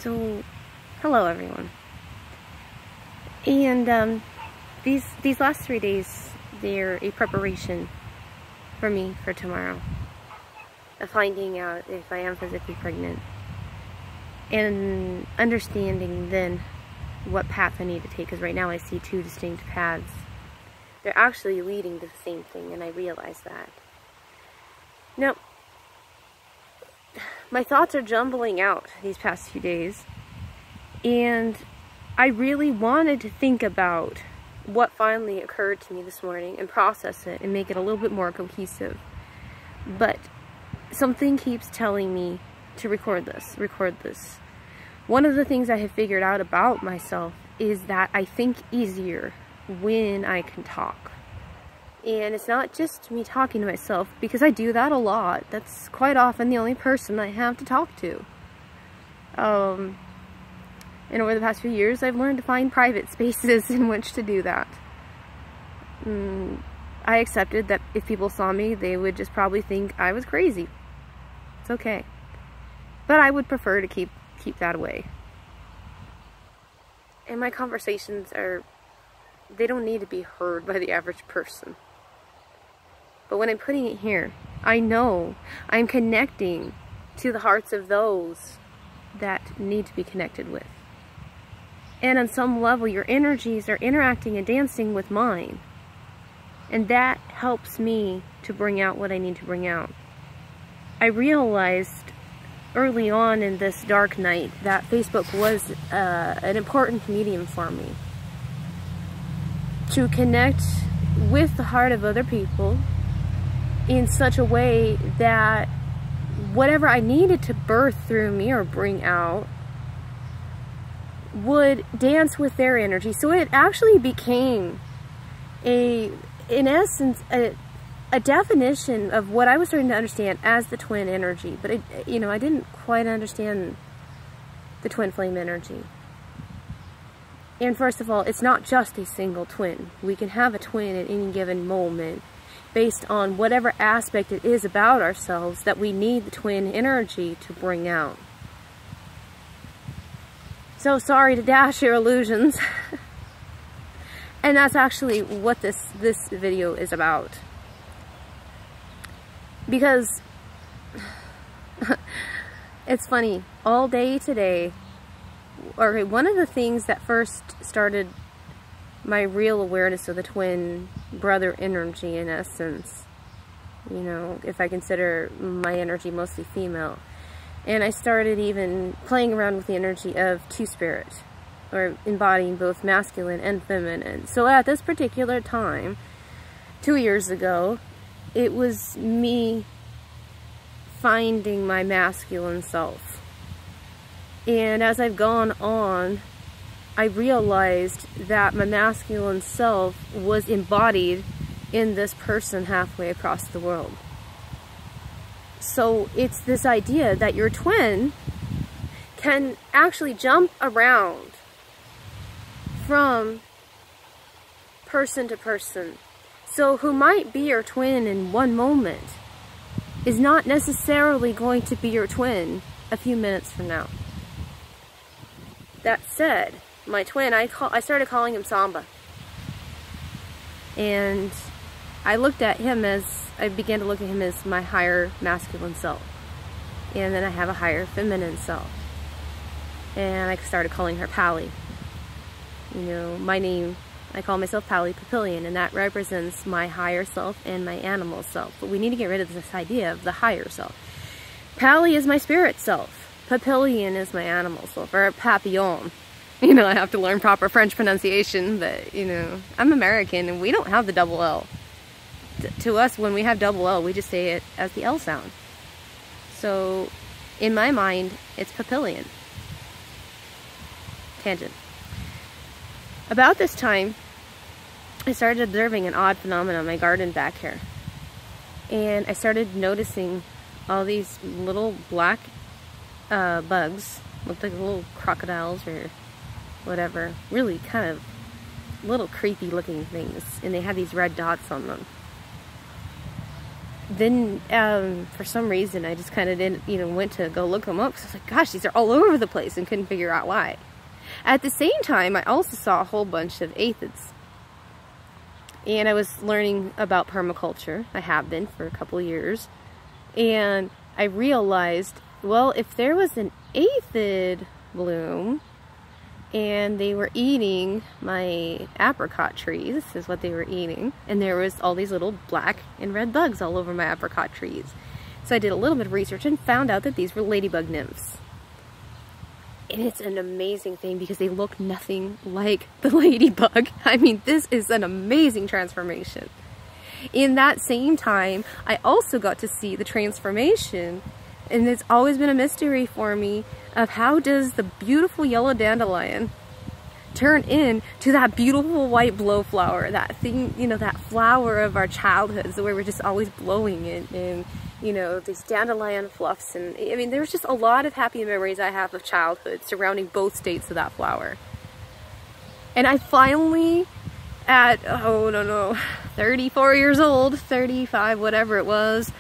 So, hello everyone. And these last 3 days, they're a preparation for me for tomorrow. Of finding out if I am physically pregnant. And understanding then what path I need to take, because right now I see two distinct paths. They're actually leading to the same thing, and I realize that. Now, my thoughts are jumbling out these past few days, and I really wanted to think about what finally occurred to me this morning and process it and make it a little bit more cohesive. But something keeps telling me to record this. One of the things I have figured out about myself is that I think easier when I can talk. And it's not just me talking to myself, because I do that a lot. That's quite often the only person I have to talk to. And over the past few years, I've learned to find private spaces in which to do that. I accepted that if people saw me, they would just probably think I was crazy. It's okay. But I would prefer to keep that away. And my conversations they don't need to be heard by the average person. But when I'm putting it here, I know I'm connecting to the hearts of those that need to be connected with. And on some level, your energies are interacting and dancing with mine. And that helps me to bring out what I need to bring out. I realized early on in this dark night that Facebook was an important medium for me. To connect with the heart of other people in such a way that whatever I needed to birth through me or bring out would dance with their energy. So it actually became in essence, a definition of what I was starting to understand as the twin energy. But I didn't quite understand the twin flame energy. And first of all, it's not just a single twin. We can have a twin at any given moment based on whatever aspect it is about ourselves that we need the twin energy to bring out. So sorry to dash your illusions. And that's actually what this video is about. Because it's funny, all day today, one of the things that first started my real awareness of the twin brother energy, in essence, if I consider my energy mostly female, and I started even playing around with the energy of two-spirit, or embodying both masculine and feminine. So at this particular time, 2 years ago, it was me finding my masculine self. And as I've gone on, I realized that my masculine self was embodied in this person halfway across the world. So it's this idea that your twin can actually jump around from person to person. So who might be your twin in one moment is not necessarily going to be your twin a few minutes from now. That said, my twin, I started calling him Samba. And I began to look at him as my higher masculine self. And then I have a higher feminine self. And I started calling her Pally. My name, I call myself Pally Papillion, and that represents my higher self and my animal self. But we need to get rid of this idea of the higher self. Pally is my spirit self. Papillion is my animal self, or papillon. I have to learn proper French pronunciation, but, I'm American, and we don't have the double L. To us, when we have double L, we just say it as the L sound. So, in my mind, it's Papillion. Tangent. About this time, I started observing an odd phenomenon in my garden back here. And I started noticing all these little black bugs, looked like little crocodiles or whatever, really kind of little creepy looking things, and they had these red dots on them. then for some reason I just kind of didn't, went to go look them up, because I was like, gosh, these are all over the place, and couldn't figure out why. At the same time, I also saw a whole bunch of aphids. And I was learning about permaculture. I have been for a couple of years. And I realized, well, if there was an aphid bloom and they were eating my apricot trees, this is what they were eating, and there was all these little black and red bugs all over my apricot trees. So I did a little bit of research and found out that these were ladybug nymphs. And it's an amazing thing because they look nothing like the ladybug. I mean, this is an amazing transformation. In that same time, I also got to see the transformation, and it's always been a mystery for me, of how does the beautiful yellow dandelion turn into that beautiful white blowflower, that thing, that flower of our childhoods where we're just always blowing it, and these dandelion fluffs. And I mean, there's just a lot of happy memories I have of childhood surrounding both states of that flower. And I finally, at, 34 years old, 35, whatever it was,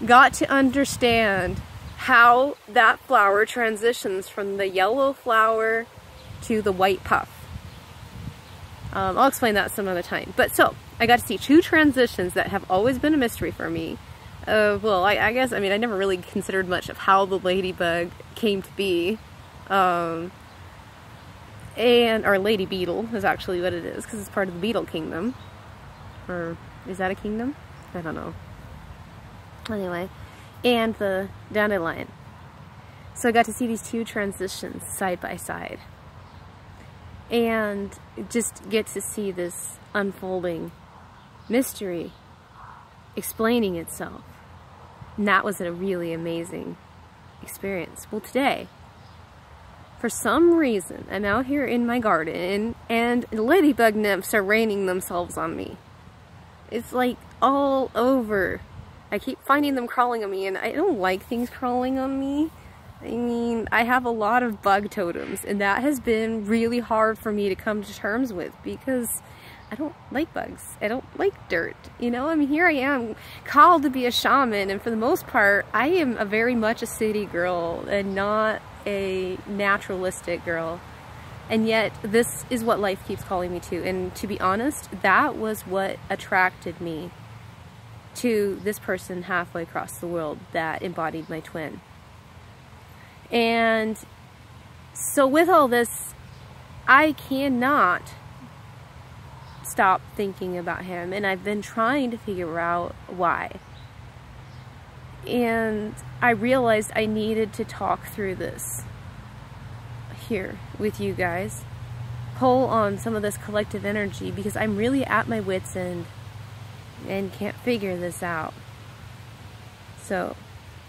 got to understand how that flower transitions from the yellow flower to the white puff. I'll explain that some other time. But so, I got to see two transitions that have always been a mystery for me. Well, I guess, I never really considered much of how the ladybug came to be. Or lady beetle is actually what it is, because it's part of the beetle kingdom. Or, is that a kingdom? I don't know. Anyway, and the dandelion. So I got to see these two transitions side by side. And just get to see this unfolding mystery explaining itself. And that was a really amazing experience. Well, today, for some reason, I'm out here in my garden and ladybug nymphs are raining themselves on me. It's like all over. I keep finding them crawling on me, and I don't like things crawling on me. I mean, I have a lot of bug totems, and that has been really hard for me to come to terms with, because I don't like bugs. I don't like dirt. Here I am, called to be a shaman, and for the most part, I am very much a city girl and not a naturalistic girl. And yet, this is what life keeps calling me to. And to be honest, that was what attracted me to this person halfway across the world that embodied my twin. And so with all this, I cannot stop thinking about him, and I've been trying to figure out why. And I realized I needed to talk through this here with you guys, pull on some of this collective energy, because I'm really at my wit's end and can't figure this out. So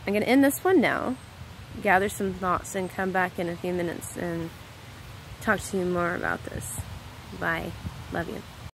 I'm gonna end this one now, gather some thoughts, and come back in a few minutes and talk to you more about this. Bye. Love you.